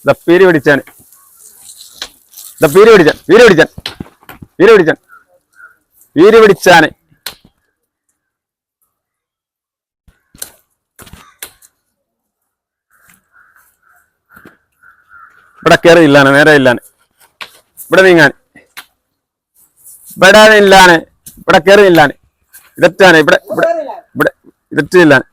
പീരി പിടിച്ചാൻ പീരി പിടിച്ചാൻ പീരി പിടിച്ചാൻ പീരി പിടിച്ചാൻ പീരി പിടിച്ചാന് ഇവിടെ കയറി ഇല്ലാണ് നേരെ ഇല്ലാണ് ഇവിടെ നീങ്ങാൻ ഇവിടെ ഇല്ലാണ് ഇവിടെ കയറി ഇല്ലാണ് ഇതെറ്റാണ് ഇവിടെ ഇവിടെ ഇവിടെ ഇതെറ്റില്ലാണ്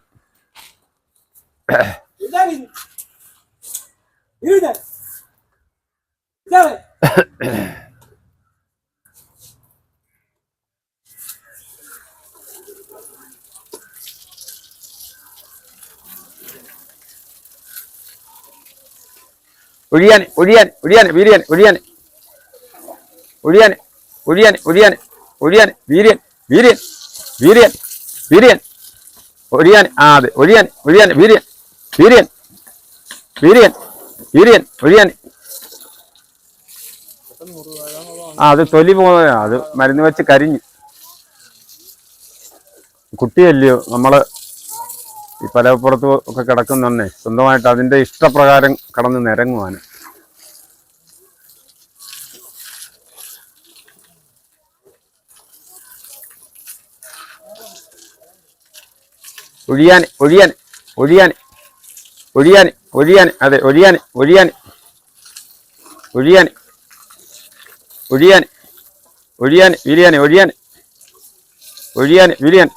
ഒഴിയാൻ ഒഴിയാൻ ഒഴിയാൻ വീര്യൻ ഒഴിയാൻ ഒഴിയാൻ ഒഴിയാൻ ഒഴിയാൻ ഒഴിയാൻ വീര്യൻ വീര്യൻ വീര്യൻ വീര്യൻ ഒഴിയാൻ അതെ ഒഴിയാൻ ഒഴിയാൻ വീര്യൻ വീര്യൻ വീര്യൻ വീര്യൻ ഒഴിയാൻ അത് തൊലി പോകുന്ന അത് മരുന്ന് വെച്ച് കരിഞ്ഞു കുട്ടിയല്ലയോ നമ്മള് ഈ പലപ്പുറത്ത് ഒക്കെ കിടക്കുന്നേ സ്വന്തമായിട്ട് അതിന്റെ ഇഷ്ടപ്രകാരം കടന്ന് നിരങ്ങുവാന് ഒഴിയാൻ ഒഴിയാൻ ഒഴിയാൻ ഒഴിയാൻ ഒഴിയാൻ അതെ ഒഴിയാൻ ഒഴിയാൻ ഒഴിയാൻ ഒഴിയാൻ ഒഴിയാൻ വീര്യാൻ ഒഴിയാൻ ഒഴിയാൻ വീര്യാൻ